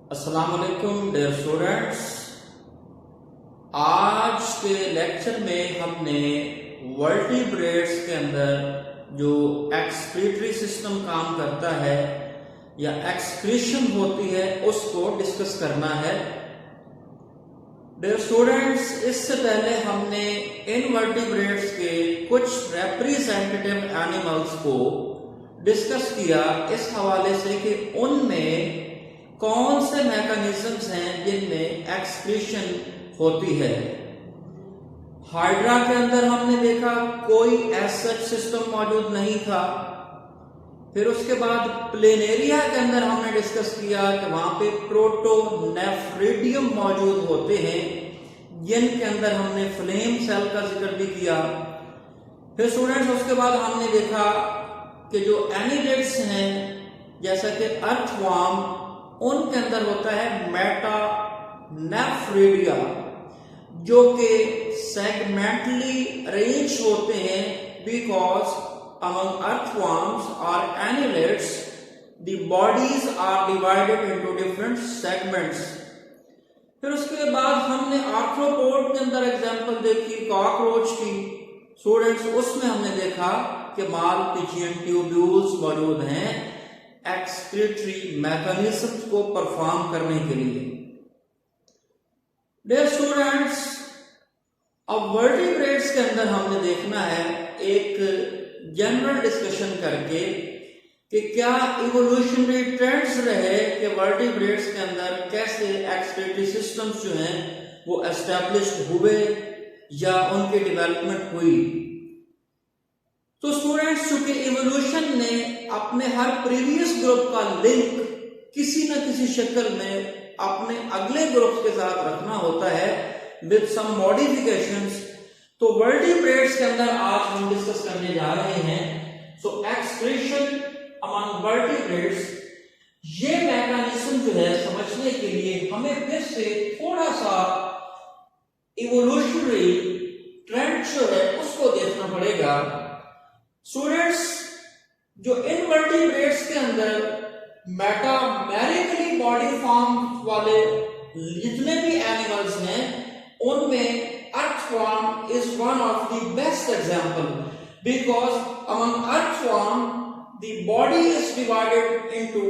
अस्सलाम वालेकुम dear students. आज के लेक्चर में हमने वर्टिब्रेट्स के अंदर जो एक्सक्रीटरी सिस्टम काम करता है या एक्सक्रीशन होती है उसको डिस्कस करना है। डियर स्टूडेंट्स, इससे पहले हमने इन वर्टिब्रेट्स के कुछ रिप्रेजेंटेटिव एनिमल्स को डिस्कस किया इस हवाले से कि उनमें कौन से मैकेनिज्म्स हैं जिनमें एक्सक्रीशन होती है। हाइड्रा के अंदर हमने देखा कोई ऐसा सिस्टम मौजूद नहीं था। फिर उसके बाद प्लेनेरिया के अंदर हमने डिस्कस किया कि वहां पे प्रोटोनेफ्रिडियम मौजूद होते हैं जिनके अंदर हमने फ्लेम सेल का जिक्र भी किया। फिर स्टूडेंट्स उसके बाद हमने देखा कि जो एनिलिड्स हैं जैसा कि अर्थवर्म, उनके अंदर होता है मेटानेफ्रिडिया जो कि सेगमेंटली अरेंज होते हैं because among earthworms or annelids the bodies are divided into different segments। फिर उसके बाद हमने आर्थ्रोपोड के अंदर एग्जांपल देखी कॉकरोच की। स्टूडेंट्स उसमें हमने देखा कि मालपिजियन ट्यूब्यूल्स मौजूद हैं एक्सक्रीटरी मैकेनिज्म्स को परफॉर्म करने के लिए। डियर स्टूडेंट्स, अब वर्टिब्रेट्स के अंदर हमने देखना है एक जनरल डिस्कशन करके कि क्या इवोल्यूशनरी ट्रेंड्स रहे कि वर्टिब्रेट्स के अंदर कैसे एक्सक्रीटरी सिस्टम्स जो हैं वो एस्टैब्लिश्ड हुए या उनकी डेवलपमेंट हुई। तो स्टूडेंट्स, चूंकि इवोल्यूशन ने अपने हर प्रीवियस ग्रुप का लिंक किसी न किसी शक्ल में अपने अगले ग्रुप के साथ रखना होता है विद सम मॉडिफिकेशंस, तो वर्टिब्रेट्स के अंदर आज हम डिस्कस करने जा रहे हैं। सो एक्सक्रीशन अमंग वर्टिब्रेट्स, ये मैकेनिज्म जो है समझने के लिए हमें फिर से थोड़ा सा इवोल्यूशनरी ट्रेंड जो है उसको देखना पड़ेगा। स्टूडेंट्स, जो इनवर्टिब्रेट्स के अंदर मेटामेरिकली बॉडी फॉर्म वाले जितने भी एनिमल्स हैं उनमें earthworm is one of the best example because among earthworm the body is divided into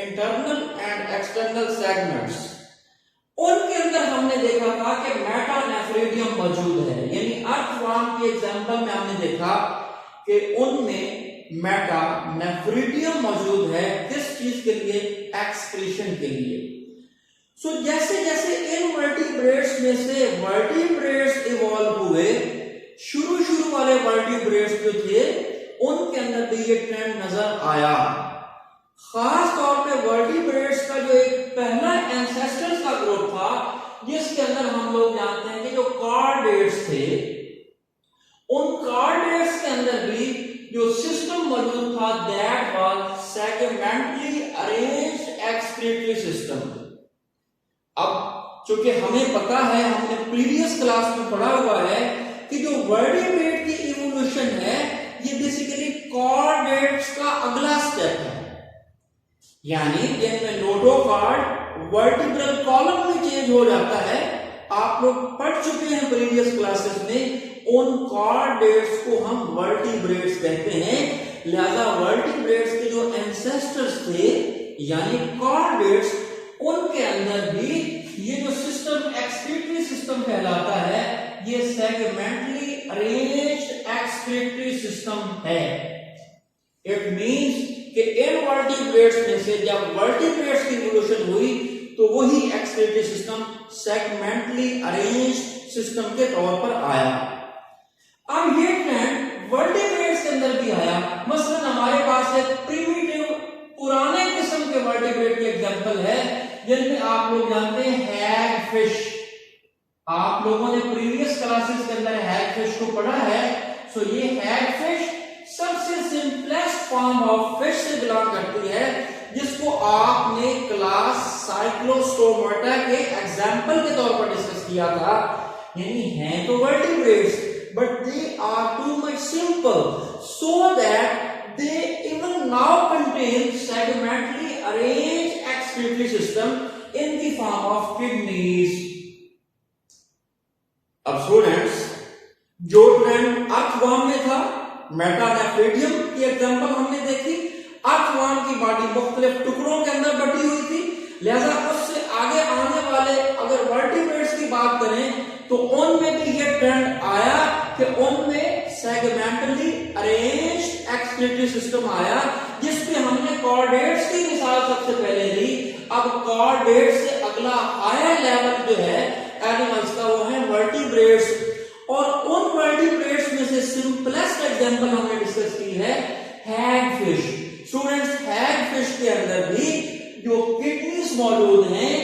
internal and external segments। उनके अंदर हमने देखा था कि मेटानेफ्रिडियम मौजूद है, यानी earthworm की एग्जांपल में हमने देखा कि उनमें मेटानेफ्रिडियम मौजूद है। किस चीज के लिए? एक्सक्रीशन के लिए। सो जैसे जैसे इन वर्टिब्रेट्स में से वर्टिब्रेट्स इवॉल्व हुए, शुरू वाले वर्टिब्रेट्स जो थे उनके अंदर भी ये ट्रेंड नजर आया। खास तौर पे वर्टिब्रेट्स का जो एक पहला एंसेस्टर्स का ग्रुप था जिसके अंदर हम लोग जानते हैं कि जो कार्डेट्स थे, उन कार्डेट्स के अंदर भी जो सिस्टम मौजूद था that was segmentally arranged excretory system. अब चूंकि हमें पता है, हमने प्रीवियस क्लास में पढ़ा हुआ है कि जो वर्टिब्रेट की इवोल्यूशन है ये बेसिकली कॉर्डेट्स का अगला स्टेप है, यानी जिनमें नोटोकॉर्ड वर्टिब्रल कॉलम में चेंज हो जाता है। आप लोग पढ़ चुके हैं प्रीवियस क्लासेस में, उन कॉर्डेट्स को हम वर्टिब्रेट्स कहते हैं। लिहाजा वर्टिब्रेट्स के जो एंसेस्टर्स थे यानी कॉर्डेट्स, उनके अंदर भी ये जो सिस्टम एक्सक्रीटरी सिस्टम कहलाता है ये सेगमेंटली अरेंज्ड एक्सक्रीटरी सिस्टम है। इट मींस कि इन वर्टिब्रेट्स में से जब वर्टिब्रेट्स की इवोल्यूशन हुई तो वही excretory system segmentally arranged system के तौर पर आया। अब ये ट्रेंड वर्टिब्रेट्स के अंदर भी आया। मसलन हमारे पास एक प्रिमिटिव पुराने किस्म के वर्टिब्रेट की एग्जांपल है जिनमें आप लोग जानते हैं हैग फिश। आप लोगों ने प्रीवियस क्लासेस के अंदर हैग फिश को पढ़ा है। सो ये हैग फिश सबसे सिंपलेस्ट फॉर्म ऑफ फिश से बिलोंग करती है, जिसको आपने क्लास साइक्लोस्टोमाटा के एग्जांपल के तौर पर डिस्कस किया था। यानी हैं तो vertebrates but they are too much simple so that they even now contain segmentally arranged excretory system in the form of kidneys. अब स्टूडेंट्स, जो ट्रेंड अर्थवर्म में था, मेटानेफ्रेडियम की एग्जांपल हमने देखी। अर्थवर्म की बॉडी मुख्तलिफ टुकड़ों के अंदर बटी हुई थी, लिहाजा उससे आगे आने वाले अगर वर्टिब्रेट्स की बात करें तो उनमें भी ये ट्रेंड आया कि उनमें सेगमेंटली अरेंज्ड एक्सक्रीटरी सिस्टम आया, जिसपे हमने कॉर्डेट्स की मिसाल सबसे पहले ली। अब कॉर्डेट्स से अगला हायर लेवल जो है एनिमल्स का, वो है वर्टिब्रेट्स। और उन वर्टिब्रेट्स में से सिंपलेस्ट एग्जांपल हमने डिस्कस की है हैगफिश। स्टूडेंट्स, हैगफिश के अंदर भी जो किडनीज मौजूद हैं,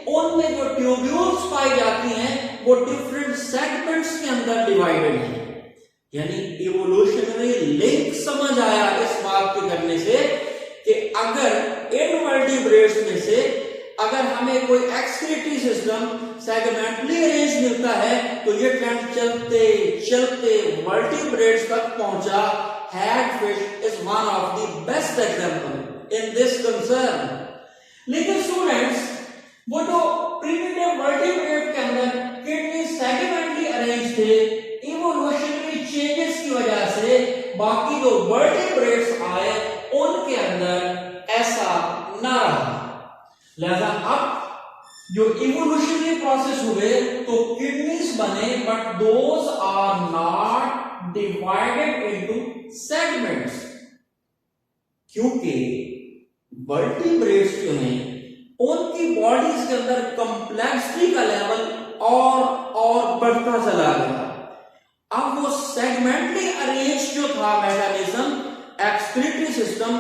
उनमें जो ट्यूब्यूल्स पाई जाती हैं वो डिफरेंट सेगमेंट्स के अंदर डिवाइडेड हैं। यानी इवोल्यूशनरी लिंक समझ आया इस बात के करने से कि अगर इन वर्टिब्रेट्स में से अगर हमें कोई एक्सक्रीटरी सिस्टम सेगमेंटली अरेंज मिलता है तो ये ट्रेंड चलते चलते वर्टिब्रेट्स तक पहुंचा। Hagfish is one of the best example in this concern. लेकिन स्टूडेंट्स, वो जो प्रिमिटिव वर्टिब्रेट के अंदर किडनी सेगमेंटली अरेंज थे, इवोल्यूशनरी चेंजेस की वजह से बाकी जो वर्टिब्रेट्स आए उनके अंदर ऐसा ना रहा। लिहाजा अब जो इवोल्यूशनरी प्रोसेस हुए तो किडनीज बने, but those are not divided into segments, क्योंकि वर्टिब्रेट्स जो हैं उनकी बॉडीज के अंदर कॉम्प्लेक्सिटी का लेवल और बढ़ता चला गया। अब वो सेगमेंटली अरेंज जो था मैकेनिज्म, एक्सक्रीटरी सिस्टम,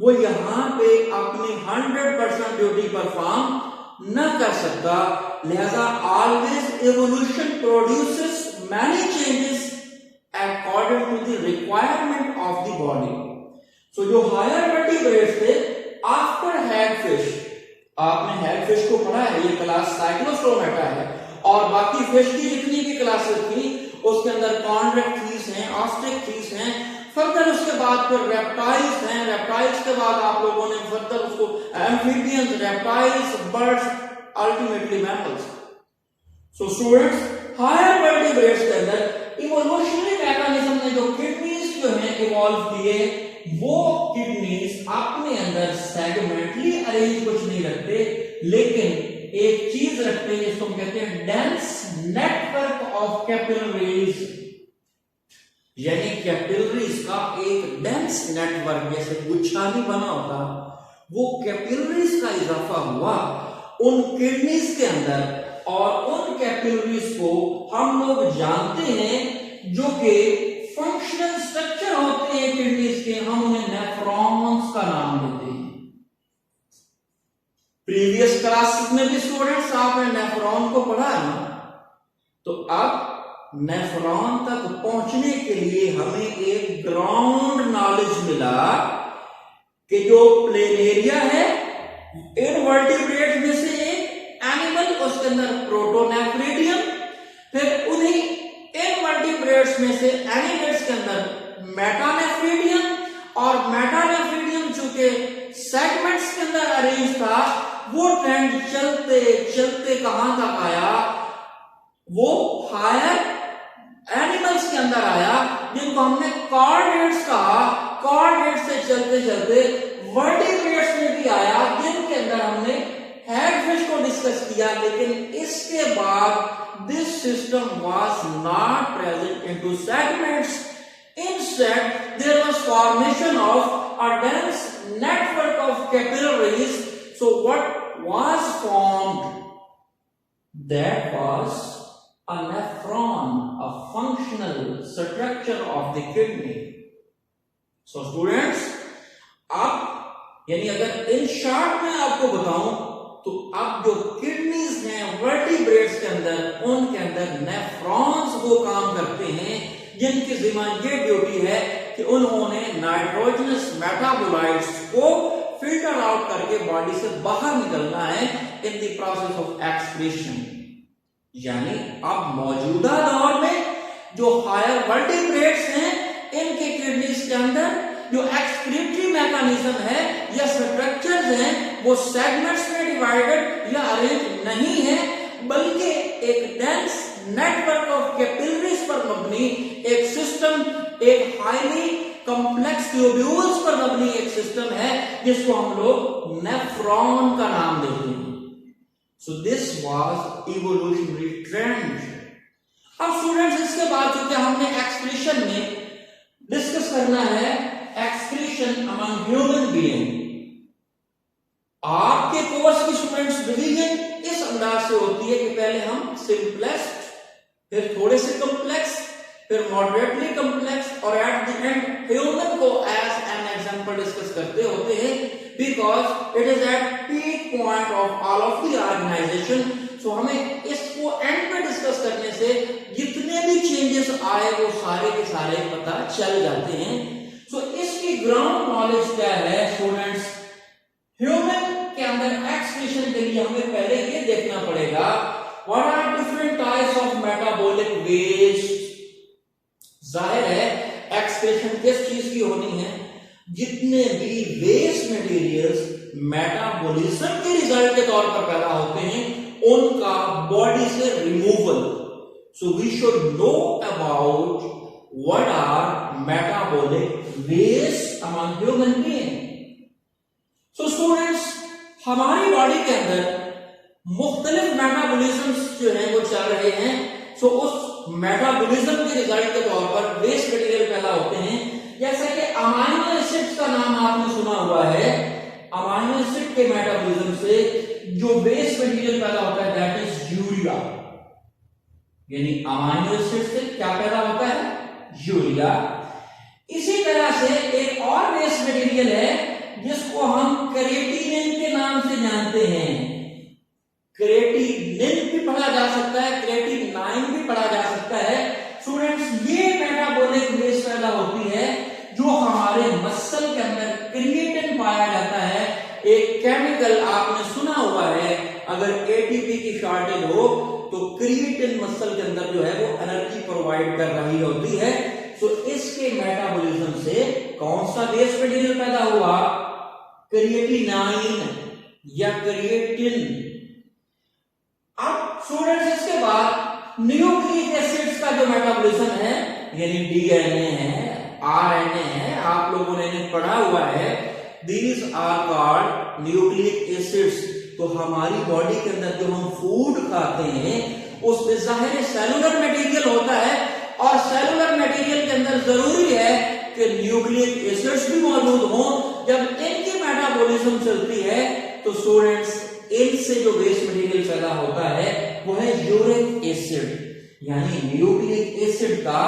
वो यहां पे अपनी 100% ड्यूटी परफॉर्म न कर सकता। लिहाजा always evolution produces many changes according to the requirement of the body. So जो हायर वर्टिब्रेट्स थे आफ्टर हैगफिश, आपने हैगफिश को पढ़ा है, ये क्लास साइक्लोस्टोमेटा है, और बाकी फिश की जितनी भी क्लासेस थी उसके अंदर कॉन्ड्रेक्टीज हैं, ऑस्ट्रिक्टीज हैं, फर्दर उसके बाद फिर रेप्टाइल्स हैं, रेप्टाइल्स के बाद आप लोगों ने फर्दर उसको amphibians, reptiles, birds, ultimately mammals. So students, higher vertebrates के अंदर इवोल्यूशनरी मैकेनिज्म ने जो किडनीज जो हैं इवॉल्व किए, वो किडनीज अपने अंदर सेगमेंटली अरेंज कुछ नहीं रखते, लेकिन एक चीज रखते हैं जिसको हम कहते हैं डेंस नेटवर्क ऑफ कैपिलरीज। यानी कैपिलरीज का एक डेंस नेटवर्क, जैसे गुच्छा नहीं बना होता, वो कैपिलरीज का इजाफा हुआ उन किडनीज के अंदर, और उन कैपिलरीज को हम लोग जानते हैं जो कि फंक्शनल स्ट्रक्चर होते हैं किडनीज के, हम उन्हें नेफ्रॉन्स का नाम देते हैं। प्रीवियस क्लासेस में भी स्टूडेंट्स आपने नेफ्रॉन को पढ़ा है ना, तो अब नेफ्रॉन तक पहुंचने के लिए हमें एक ग्राउंड नॉलेज मिला कि जो प्लेनेरिया है इनवर्टिब्रेट में से एक एनिमल, उसके अंदर प्रोटोनेफ्रिडियम, फिर उन्हीं इनवर्टिब्रेट्स में से एनिमल्स के अंदर मेटानेफ्रिडियम, और मेटानेफ्रिडियम चूंकि सेगमेंट्स के अंदर अरेंज था, वो ट्रेंड चलते चलते कहां तक आया, वो हायर एनिमल्स के अंदर आया जिनको हमने कॉर्डेट्स कहा। कॉर्डेट्स से चलते चलते वर्टिब्रेट्स में भी आया, जिनके अंदर हमने हैगफिश को डिस्कस किया। लेकिन इसके बाद this system was not present into segments, instead there was formation of a dense network of capillaries. So what was formed? That was a nephron, a functional structure of the kidney. So students, अब यानी अगर in short में आपको बताऊं तो अब जो kidneys हैं वर्टिब्रेट्स के अंदर, उनके अंदर नेफ्रॉन्स वो काम करते हैं जिनकी जिम्मा ये ड्यूटी है कि उन्होंने नाइट्रोजनस मेटाबोलाइट्स को फिल्टर आउट करके बॉडी से बाहर निकलना है in the process of excretion. यानी अब मौजूदा दौर में जो हायर वर्टिब्रेट्स हैं, इनके किडनीज के अंदर जो एक्सक्रीटरी मैकेनिज्म है या स्ट्रक्चर्स हैं, वो सेगमेंट्स में डिवाइडेड या अरेंज नहीं है, बल्कि एक डेंस नेटवर्क ऑफ कैपिलरीज पर मबनी एक सिस्टम, एक हाईली कॉम्प्लेक्स ट्यूब्यूल्स पर मबनी एक सिस्टम है जिसको हम लोग नेफ्रॉन का नाम देते हैं। So this was evolutionary trend. अब स्टूडेंट्स इसके बाद जो कि हमने एक्सक्रीशन में डिस्कस करना है, एक्सक्रीशन अमंग ह्यूमन बीइंग। आपके कोर्स की स्टूडेंट्स डिवीजन इस अंदाज से होती है कि पहले हम सिंपलेस्ट, फिर थोड़े से कॉम्प्लेक्स, फिर मॉडरेटली कॉम्प्लेक्स और एट द एंड ह्यूमन को एज एन एग्जांपल डिस्कस करते होते हैं, because it is at peak point of all of the organization. So हमें इसको एंड में डिस्कस करने से जितने भी चेंजेस आए वो सारे के सारे पता चल जाते हैं। सो इसकी ग्राउंड नॉलेज क्या है स्टूडेंट्स? ह्यूमन के अंदर एक्सक्रीशन के लिए हमें पहले ये देखना पड़ेगा what are different types of metabolic waste. जाहिर है एक्सक्रीशन किस चीज की होनी है? जितने भी वेस्ट मटेरियल्स मेटाबॉलिज्म के रिजल्ट के तौर पर पैदा होते हैं उनका बॉडी से removal. So we should know about what are metabolic waste among human being. So students, हमारी बॉडी के अंदर मुख्तलिफ मेटाबॉलिज्म्स जो हैं वो चल रहे हैं। सो उस मेटाबॉलिज्म के रिजल्ट के तौर पर वेस्ट मटेरियल पैदा होते हैं, जैसे कि अमाइनो एसिड्स का नाम आपने सुना हुआ है। अमाइनो एसिड के मेटाबॉलिज्म से जो वेस्ट मटेरियल पैदा होता है दैट इज यूरिया। यानी अमाइनो एसिड से क्या पैदा होता है? यूरिया। इसी तरह से एक और वेस्ट मटेरियल है जिसको हम क्रिएटिनिन के नाम से जानते हैं। क्रिएटिनिन भी पढ़ा जा सकता है, क्रिएटिनाइन भी पढ़ा जा सकता है। स्टूडेंट्स, ये मेटाबॉलिक वेस्ट पैदा होती है जो हमारे मसल के अंदर क्रिएटिन पाया जाता है। एक केमिकल आपने सुना हुआ है, अगर एटीपी की शॉर्टेज हो तो क्रिएटिन मसल के अंदर जो है वो एनर्जी प्रोवाइड कर रही होती है। सो इसके मेटाबॉलिज्म से कौन सा वेस्ट मटेरियल पैदा हुआ? क्रिएटिनाइन या क्रिएटिन। अब स्टूडेंट्स इसके बाद न्यूक्लिक एसिड्स का जो मेटाबॉलिज्म है, यानी डीएनए है, आरएनए है, आप लोगों ने पढ़ा हुआ है, these are called nucleic acids. तो हमारी बॉडी के अंदर जो हम फूड खाते हैं उसमें जाहिर सेलुलर मटेरियल होता है और सेलुलर मटेरियल के अंदर जरूरी है कि न्यूक्लिक एसिड्स भी मौजूद हों। जब इनकी मेटाबॉलिज्म चलती है तो स्टूडेंट्स इनसे जो वेस्ट मटेरियल पैदा होता है वो है यूरिक एसिड। यानी न्यूक्लिक एसिड का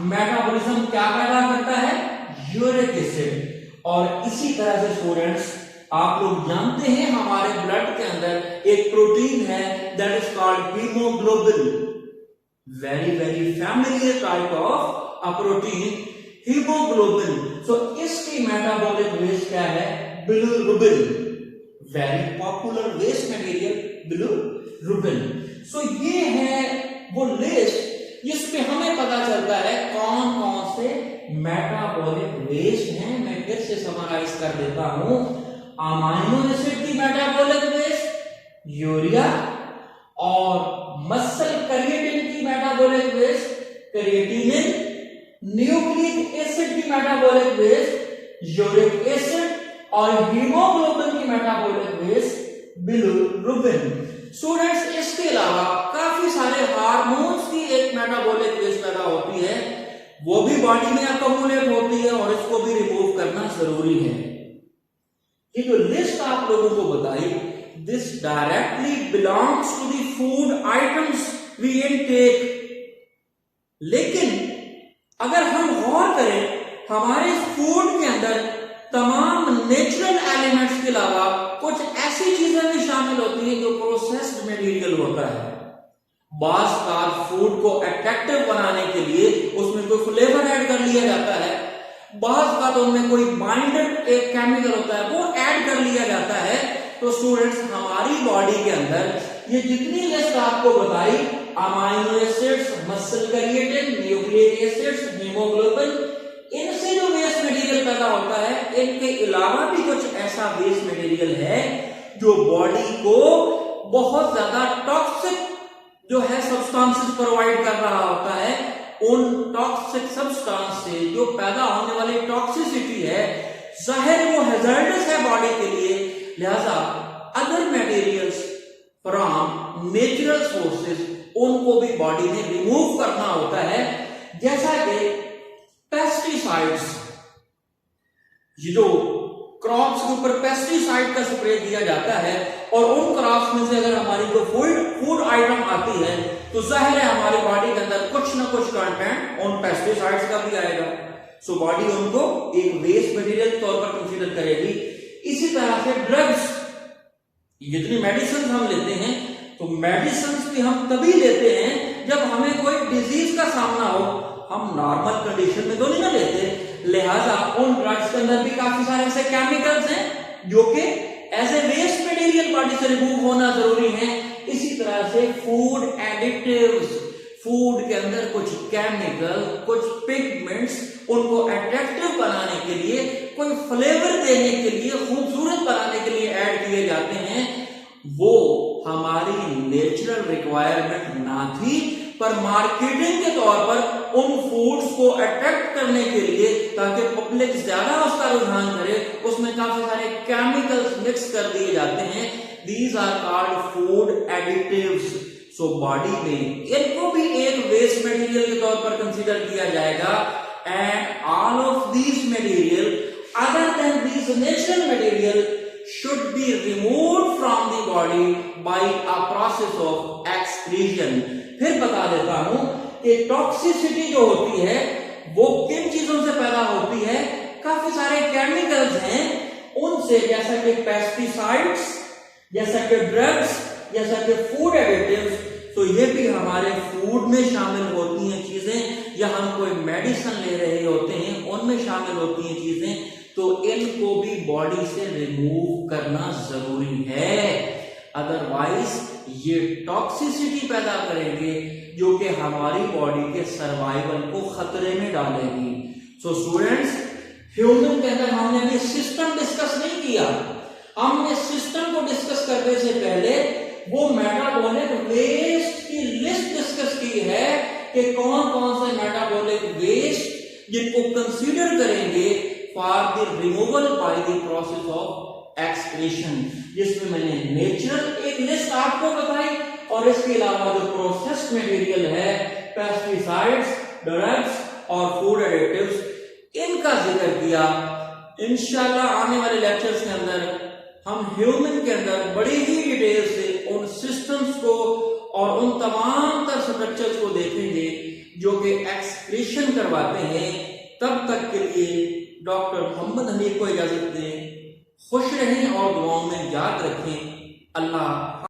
मेटाबॉलिज्म क्या पैदा करता है? Uric acid. और इसी तरह से स्टूडेंट्स आप लोग जानते हैं हमारे ब्लड के अंदर एक प्रोटीन है that is called haemoglobin. Very very familiar type of a protein, haemoglobin. So इसकी मेटाबॉलिक वेस्ट क्या है? Bilirubin. Very popular waste material bilirubin. So ये है वो लिस्ट जिसमें हमें पता चलता है कौन कौन से मेटाबॉलिक वेस्ट हैं। मैं फिर से समराइज कर देता हूं। अमाइनो एसिड की मेटाबॉलिक वेस्ट यूरिया, और मसल क्रिएटिन की metabolic waste creatinine, nucleic acid की मेटाबॉलिक वेस्ट यूरिक एसिड, और हीमोग्लोबिन की मेटाबॉलिक वेस्ट बिलिरुबिन। स्टूडेंट्स, इसके अलावा काफी सारे हार्मोन्स की एक मेटाबॉलिक वेस्ट पैदा होती है, वो भी बॉडी में अकोमुलेट होती है और इसको भी रिमूव करना जरूरी है। ये जो लिस्ट आप लोगों को बताई, this directly belongs to the food items we intake. लेकिन अगर हम गौर करें हमारे फूड के अंदर तमाम नेचुरल एलिमेंट्स के अलावा कुछ ऐसी चीजें भी शामिल होती हैं जो प्रोसेस्ड मटेरियल होता है। बास कार फूड को अट्रैक्टिव बनाने के लिए उसमें कोई फ्लेवर ऐड कर लिया जाता है, बास का तो उनमें कोई बाइंडर एक केमिकल होता है वो ऐड कर लिया जाता है। तो स्टूडेंट्स, हमारी बॉडी के अंदर ये जितनी लिस्ट आपको बताई, amino acids, muscle creatine, nucleic acids, haemoglobin, इनसे जो वेस्ट मटेरियल पैदा होता है, इनके अलावा भी कुछ ऐसा वेस्ट मटेरियल है जो बॉडी को बहुत ज्यादा टॉक्सिक जो है सब्सटेंसेस प्रोवाइड कर रहा होता है। उन टॉक्सिक सब्सटेंस से जो पैदा होने वाली टॉक्सिसिटी है, जाहिर वो हैजर्डस है बॉडी के लिए, लिहाजा other materials from natural sources उनको भी बॉडी में रिमूव करना होता है। जैसा कि पेस्टिसाइड्स, ये जो क्रॉप्स के ऊपर पेस्टिसाइड का स्प्रे किया जाता है और उन क्रॉप्स में से अगर हमारी जो फूड आइटम आती है तो जाहिर है हमारी बॉडी के अंदर कुछ ना कुछ कंटेंट उन पेस्टिसाइड्स का भी आएगा। सो बॉडी उनको एक वेस्ट मटेरियल के तौर पर कंसीडर करेगी। इसी तरह से ड्रग्स, जितनी मेडिसिन हम लेते हैं तो मेडिसिन भी हम तभी लेते हैं जब हमें कोई डिजीज का सामना हो, हम नॉर्मल कंडीशन में तो नहीं ना लेते। लिहाजा उन ड्रग्स के अंदर भी काफी सारे ऐसे केमिकल्स हैं जो कि as a waste material body से रिमूव होना जरूरी है। इसी तरह से फूड एडिटिव्स, फूड के अंदर कुछ केमिकल, कुछ पिगमेंट्स उनको अट्रैक्टिव बनाने के लिए, कोई फ्लेवर देने के लिए, खूबसूरत बनाने के लिए ऐड किए जाते हैं। वो हमारी नेचुरल रिक्वायरमेंट ना थी, पर मार्केटिंग के तौर पर उन फूड्स को अट्रैक्ट करने के लिए, ताकि पब्लिक ज्यादा उसका रुझान करे, उसमें काफी सारे केमिकल्स मिक्स कर दिए जाते हैं। These are called food additives. So body में इनको भी एक वेस्ट मटेरियल के तौर पर कंसीडर किया जाएगा। And all of these material other than these natural material should be removed from the body by a process of excretion। फिर बता देता हूं कि टॉक्सिसिटी जो होती है वो किन चीजों से पैदा होती है। काफी सारे केमिकल्स हैं उनसे, जैसा कि पेस्टिसाइड्स, जैसा कि ड्रग्स, जैसा कि फूड एडिटिव्स। तो ये भी हमारे फूड में शामिल होती हैं चीजें, या हम कोई मेडिसिन ले रहे होते हैं उनमें शामिल होती हैं चीजें। तो इनको भी बॉडी से रिमूव करना जरूरी है, अदरवाइज ये टॉक्सिसिटी पैदा करेंगे जो कि हमारी बॉडी के सर्वाइवल को खतरे में डालेगी। सो स्टूडेंट्स, ह्यूमन के अंदर हमने अभी सिस्टम डिस्कस नहीं किया। हमने सिस्टम को डिस्कस करने से पहले वो मेटाबॉलिक वेस्ट की लिस्ट डिस्कस की है कि कौन कौन से मेटाबॉलिक वेस्ट जिनको कंसीडर करेंगे for the removal by the process of excretion, जिसमें मैंने नेचुरल एक लिस्ट आपको बताई और इसके अलावा जो प्रोसेस्ड मटेरियल है, पेस्टिसाइड्स, ड्रग्स और फूड एडिटिव्स, इनका जिक्र किया। इंशाल्लाह आने वाले लेक्चर्स के अंदर हम ह्यूमन के अंदर बड़ी ही डिटेल से उन सिस्टम्स को और उन तमाम तर स्ट्रक्चर्स को देखेंगे जो कि एक्सक्रीशन करवाते हैं। तब तक के लिए डॉक्टर मोहम्मद हनीफ को इजाजत दें। खुश रहें और दुआओं में याद रखें। अल्लाह।